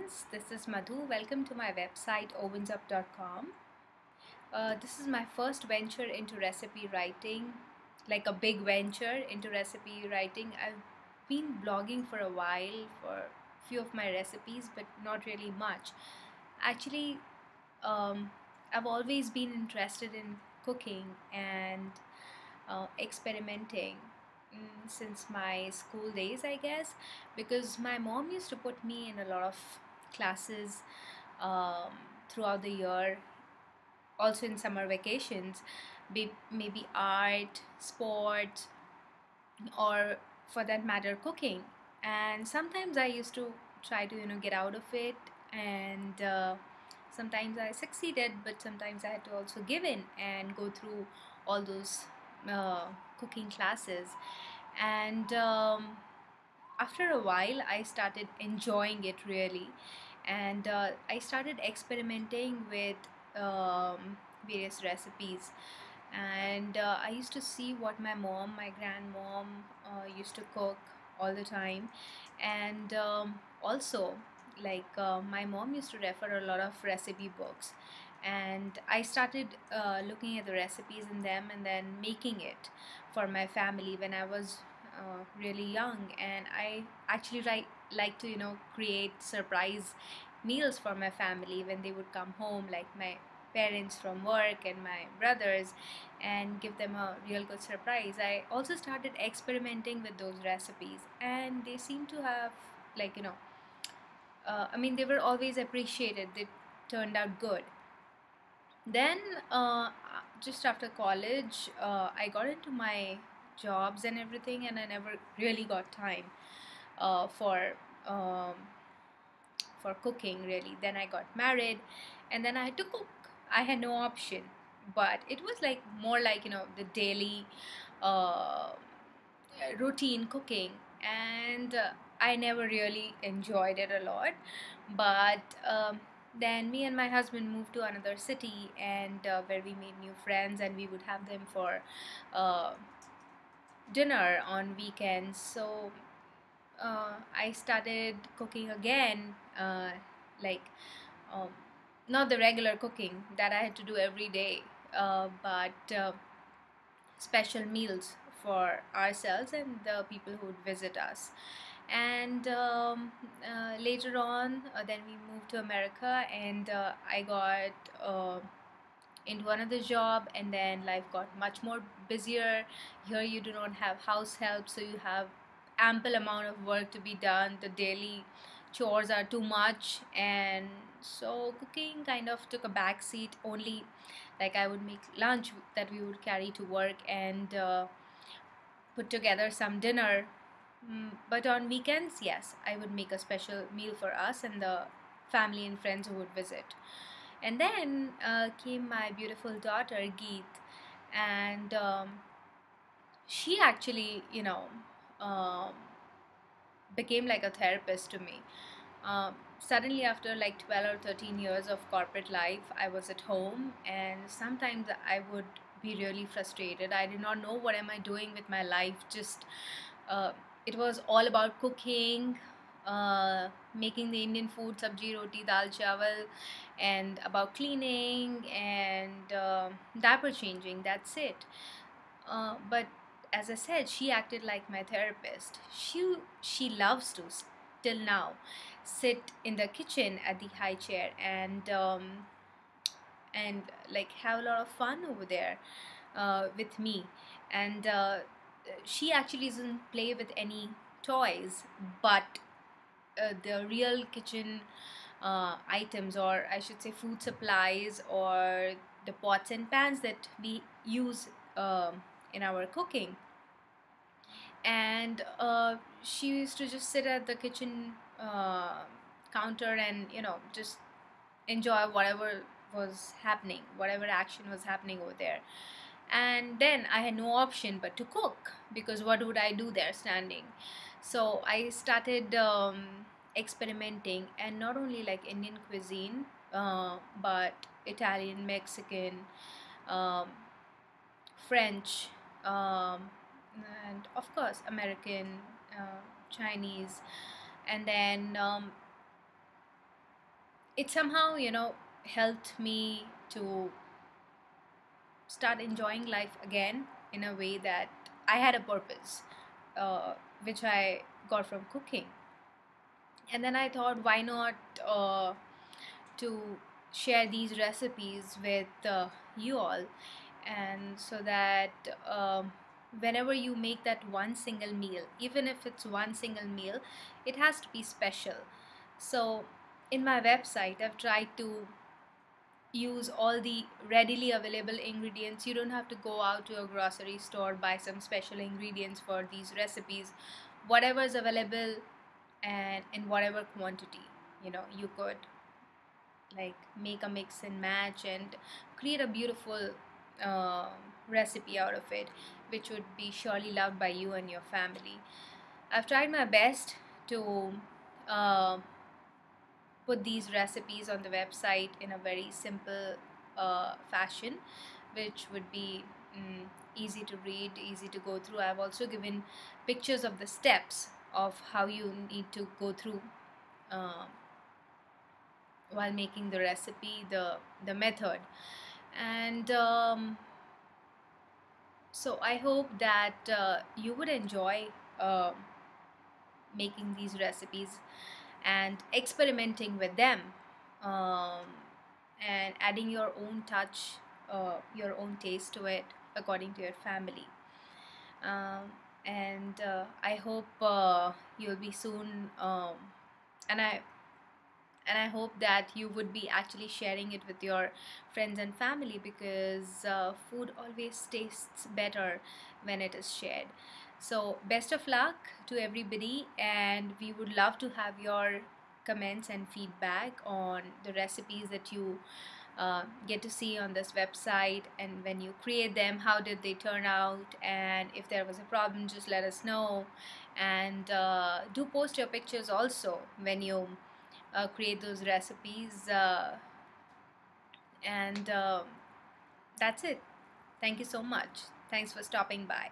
friends, this is Madhu. Welcome to my website ovensup.com. This is my first venture into recipe writing, like a big venture into recipe writing. I've been blogging for a while for few of my recipes, but not really much. Actually, um, I've always been interested in cooking and experimenting since my school days, I guess, because my mom used to put me in a lot of classes um, throughout the year, also in summer vacations, maybe art, sport, or for that matter, cooking. And sometimes I used to try to, get out of it, and sometimes I succeeded, but sometimes I had to also give in and go through all those uh, cooking classes. And after a while, I started enjoying it really, and I started experimenting with various recipes. And I used to see what my grandmom used to cook all the time. And also, like, my mom used to refer a lot of recipe books, and I started looking at the recipes in them and then making it for my family when I was really young. And I actually like to create surprise meals for my family when they would come home, like my parents from work and my brothers, and give them a real good surprise. I also started experimenting with those recipes, and they seem to have, like, I mean, they were always appreciated. They turned out good. Then, just after college, I got into my jobs and everything, and I never really got time uh, for um, for cooking really. Then I got married, and then I had to cook. I had no option, but it was like more like the daily uh, routine cooking, and I never really enjoyed it a lot. But then me and my husband moved to another city, and where we made new friends, and we would have them for uh, dinner on weekends. So I started cooking again, like, um, not the regular cooking that I had to do every day, but special meals for ourselves and the people who would visit us. And later on, then we moved to America, and I got into another job, and then life got much more busier. Here you do not have house help, so you have ample amount of work to be done. The daily chores are too much, and so cooking kind of took a back seat. Only, like, I would make lunch that we would carry to work, and put together some dinner. But on weekends, yes, I would make a special meal for us and the family and friends who would visit. And then came my beautiful daughter, Geet, and she actually, um, became like a therapist to me. Suddenly, after like 12 or 13 years of corporate life, I was at home, and sometimes I would be really frustrated. I did not know what am I doing with my life. Just uh, it was all about cooking, making the Indian food, sabji, roti, dal, chawal, and about cleaning and diaper changing. That's it. But as I said, she acted like my therapist. She loves to till now sit in the kitchen at the high chair and like have a lot of fun over there with me. And she actually doesn't play with any toys, but the real kitchen items, or I should say food supplies, or the pots and pans that we use in our cooking. And she used to just sit at the kitchen counter and just enjoy whatever was happening, whatever action was happening over there. And then I had no option but to cook, because what would I do there standing? So I started experimenting, and not only like Indian cuisine, but Italian, Mexican, um, French, um, and of course American, Chinese. And then it somehow, helped me to start enjoying life again in a way that I had a purpose, which I got from cooking. And then I thought, why not to share these recipes with you all, and so that whenever you make that one single meal, even if it's one single meal, it has to be special. So in my website, I've tried to use all the readily available ingredients. You don't have to go out to a grocery store, buy some special ingredients for these recipes. Whatever is available and in whatever quantity, you could like make a mix and match and create a beautiful uh, recipe out of it, which would be surely loved by you and your family. I've tried my best to uh, put these recipes on the website in a very simple fashion, which would be easy to read, easy to go through. I've also given pictures of the steps of how you need to go through uh, while making the recipe, the method. And so I hope that you would enjoy uh, making these recipes and experimenting with them, um, and adding your own touch, your own taste to it according to your family. And I hope you'll be soon, and I hope that you would be actually sharing it with your friends and family, because food always tastes better when it is shared. So, best of luck to everybody, and we would love to have your comments and feedback on the recipes that you get to see on this website, and when you create them, how did they turn out, and if there was a problem, just let us know. And do post your pictures also when you create those recipes, and that's it. Thank you so much. Thanks for stopping by.